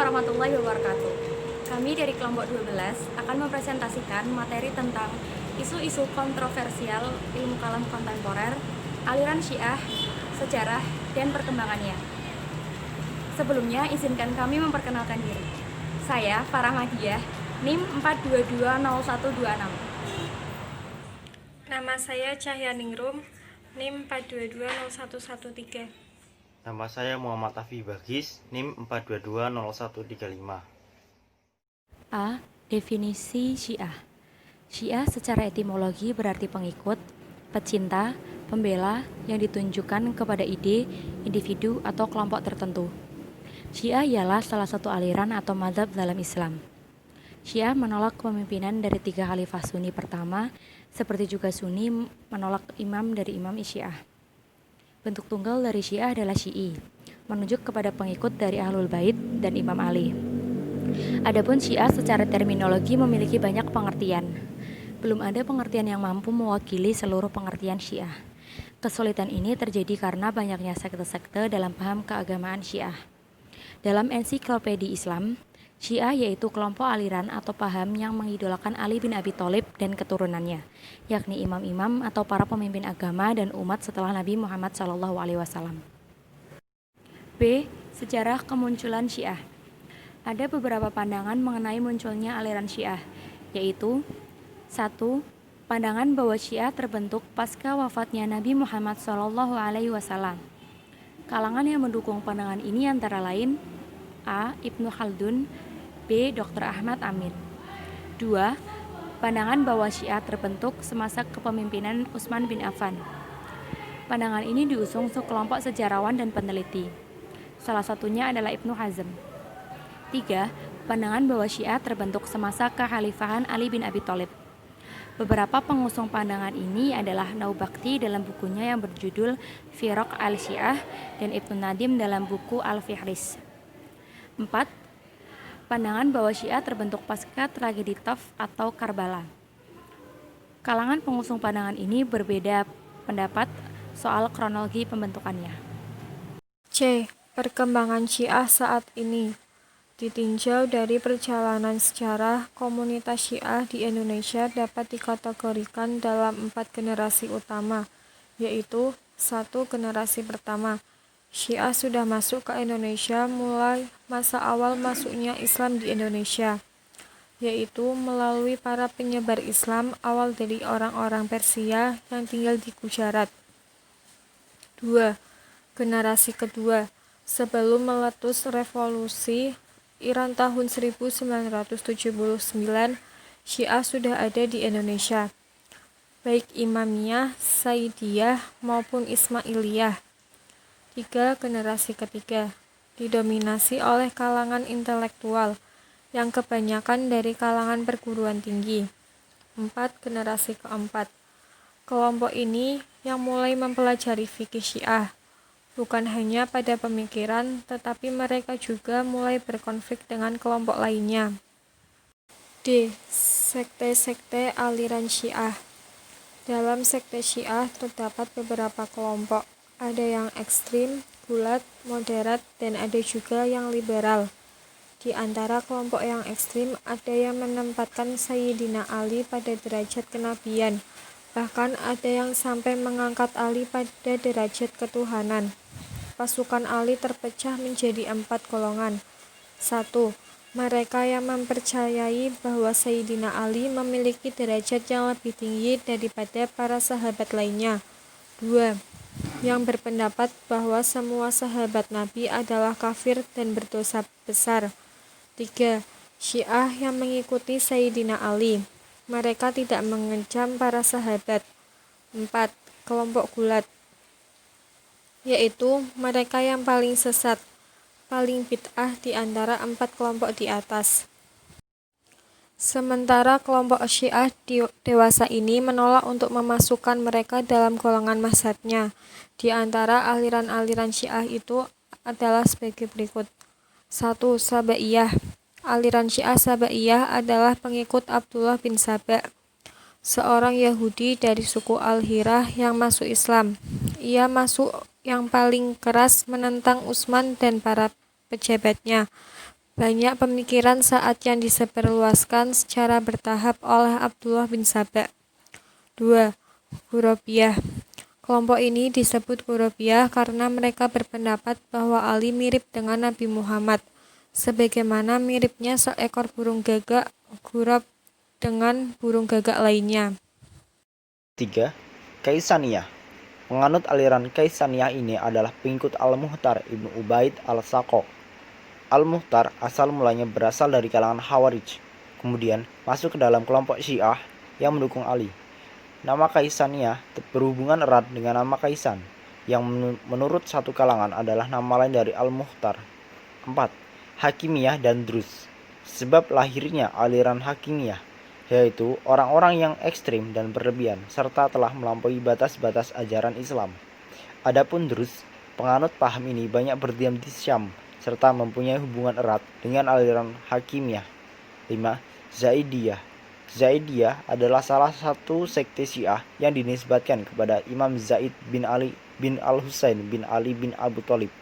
warahmatullahi wabarakatuh. Kami dari kelompok 12 akan mempresentasikan materi tentang isu-isu kontroversial ilmu kalam kontemporer, aliran Syiah, sejarah, dan perkembangannya. Sebelumnya, izinkan kami memperkenalkan diri. Saya Farah Madiah, NIM 4220126. Nama saya Cahyaningrum, NIM 4220113. Nama saya Muhammad Afi Bagis, NIM 4220135. A. Definisi Syiah. Syiah secara etimologi berarti pengikut, pecinta, pembela yang ditunjukkan kepada ide, individu, atau kelompok tertentu. Syiah ialah salah satu aliran atau mazhab dalam Islam. Syiah menolak kepemimpinan dari 3 khalifah Sunni pertama, seperti juga Sunni menolak imam dari imam Syiah. Bentuk tunggal dari Syiah adalah Syi'i, menunjuk kepada pengikut dari Ahlul Bait dan Imam Ali. Adapun Syiah secara terminologi memiliki banyak pengertian. Belum ada pengertian yang mampu mewakili seluruh pengertian Syiah. Kesulitan ini terjadi karena banyaknya sekte-sekte dalam paham keagamaan Syiah. Dalam ensiklopedia Islam, Syiah yaitu kelompok aliran atau paham yang mengidolakan Ali bin Abi Thalib dan keturunannya, yakni imam-imam atau para pemimpin agama dan umat setelah Nabi Muhammad SAW. B. Sejarah kemunculan Syiah. Ada beberapa pandangan mengenai munculnya aliran Syiah, yaitu 1. Pandangan bahwa Syiah terbentuk pasca wafatnya Nabi Muhammad SAW. Kalangan yang mendukung pandangan ini antara lain A. Ibnu Khaldun, B. Dr. Ahmad Amin. 2. Pandangan bahwa Syiah terbentuk semasa kepemimpinan Utsman bin Affan. Pandangan ini diusung sekelompok sejarawan dan peneliti. Salah satunya adalah Ibnu Hazm. 3. Pandangan bahwa Syiah terbentuk semasa kekhalifahan Ali bin Abi Thalib. Beberapa pengusung pandangan ini adalah Naubakti dalam bukunya yang berjudul Firaq al-Syiah dan Ibnu Nadim dalam buku Al-Fihris. 4. Pandangan bahwa Syiah terbentuk pasca tragedi Taif atau Karbala. Kalangan pengusung pandangan ini berbeda pendapat soal kronologi pembentukannya. C. Perkembangan Syiah saat ini. Ditinjau dari perjalanan sejarah, komunitas Syiah di Indonesia dapat dikategorikan dalam 4 generasi utama, yaitu 1. Generasi pertama. Syiah sudah masuk ke Indonesia mulai masa awal masuknya Islam di Indonesia, yaitu melalui para penyebar Islam awal dari orang-orang Persia yang tinggal di Gujarat. 2. Generasi kedua. Sebelum meletus revolusi Iran tahun 1979, Syiah sudah ada di Indonesia, baik Imamiyah, Saidiyah maupun Ismailiyah. 3. Generasi ketiga. Didominasi oleh kalangan intelektual, yang kebanyakan dari kalangan perguruan tinggi. 4. Generasi keempat. Kelompok ini yang mulai mempelajari fikih Syiah, bukan hanya pada pemikiran, tetapi mereka juga mulai berkonflik dengan kelompok lainnya. D. Sekte-sekte aliran Syiah. Dalam sekte Syiah terdapat beberapa kelompok. Ada yang ekstrim, bulat, moderat, dan ada juga yang liberal. Di antara kelompok yang ekstrim, ada yang menempatkan Sayyidina Ali pada derajat kenabian. Bahkan ada yang sampai mengangkat Ali pada derajat ketuhanan. Pasukan Ali terpecah menjadi 4 golongan. 1. Mereka yang mempercayai bahwa Sayyidina Ali memiliki derajat yang lebih tinggi daripada para sahabat lainnya. 2. Yang berpendapat bahwa semua sahabat Nabi adalah kafir dan berdosa besar. 3. Syiah yang mengikuti Sayyidina Ali. Mereka tidak mengecam para sahabat. 4. Kelompok gulat, yaitu mereka yang paling sesat, paling bid'ah di antara 4 kelompok di atas. Sementara kelompok Syiah dewasa ini menolak untuk memasukkan mereka dalam golongan mazhabnya. Di antara aliran-aliran Syiah itu adalah sebagai berikut. 1. Sabaiyah. Aliran Syiah Sabaiyah adalah pengikut Abdullah bin Saba, seorang Yahudi dari suku Al-Hirah yang masuk Islam. Ia masuk yang paling keras menentang Utsman dan para pejabatnya. Banyak pemikiran saat yang disebarluaskan secara bertahap oleh Abdullah bin Saba. 2. Qurobiyah. Kelompok ini disebut Qurobiyah karena mereka berpendapat bahwa Ali mirip dengan Nabi Muhammad, sebagaimana miripnya seekor burung gagak Qurab dengan burung gagak lainnya. 3. Kaisaniyah. Penganut aliran Kaisaniyah ini adalah pengikut Al-Muhtar Ibnu Ubaid al-Saqo. Al-Muhtar asal mulanya berasal dari kalangan Khawarij, kemudian masuk ke dalam kelompok Syiah yang mendukung Ali. Nama Kaisaniyah berhubungan erat dengan nama Kaisan, yang menurut satu kalangan adalah nama lain dari Al-Muhtar. 4. Hakimiyah dan Druz. Sebab lahirnya aliran Hakimiyah, yaitu orang-orang yang ekstrim dan berlebihan, serta telah melampaui batas-batas ajaran Islam. Adapun Druz, penganut paham ini banyak berdiam di Syam, serta mempunyai hubungan erat dengan aliran Hakimiyah. 5. Zaidiyah. Zaidiyah adalah salah satu sekte Syiah yang dinisbatkan kepada Imam Zaid bin Ali bin Al-Husain bin Ali bin Abu Thalib.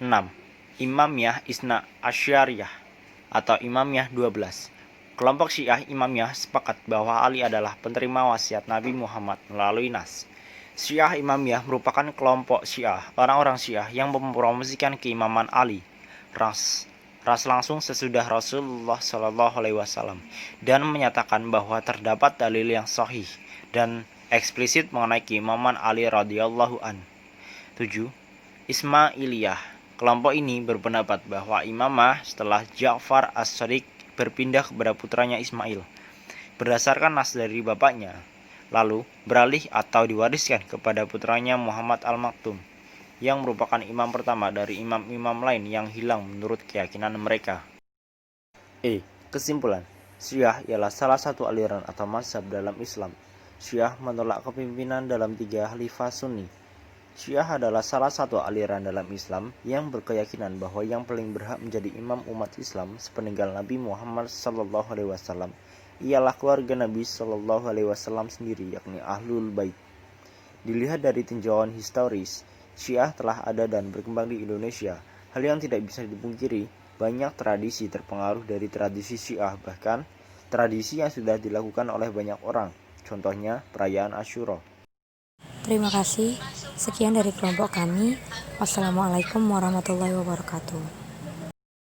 6. Imamiyah Isna Asyariyah atau Imamiyah 12. Kelompok Syiah Imamiyah sepakat bahwa Ali adalah penerima wasiat Nabi Muhammad melalui nas. Syiah Imamiyah merupakan kelompok Syiah, orang-orang Syiah yang mempromosikan keimaman Ali ras langsung sesudah Rasulullah SAW dan menyatakan bahwa terdapat dalil yang sahih dan eksplisit mengenai keimaman Ali radhiyallahu an. 7. Ismailiyah. Kelompok ini berpendapat bahwa imamah setelah Ja'far as-Shadiq berpindah kepada putranya Ismail berdasarkan nas dari bapaknya, lalu beralih atau diwariskan kepada putranya Muhammad al-Maktum, yang merupakan imam pertama dari imam-imam lain yang hilang menurut keyakinan mereka. Kesimpulan, Syiah ialah salah satu aliran atau mazhab dalam Islam. Syiah menolak kepemimpinan dalam 3 khalifah Sunni. Syiah adalah salah satu aliran dalam Islam yang berkeyakinan bahwa yang paling berhak menjadi imam umat Islam sepeninggal Nabi Muhammad SAW ialah keluarga Nabi SAW sendiri, yakni Ahlul Bait. Dilihat dari tinjauan historis, Syiah telah ada dan berkembang di Indonesia. Hal yang tidak bisa dipungkiri, banyak tradisi terpengaruh dari tradisi Syiah, bahkan tradisi yang sudah dilakukan oleh banyak orang. Contohnya perayaan Asyura. Terima kasih. Sekian dari kelompok kami. Wassalamualaikum warahmatullahi wabarakatuh.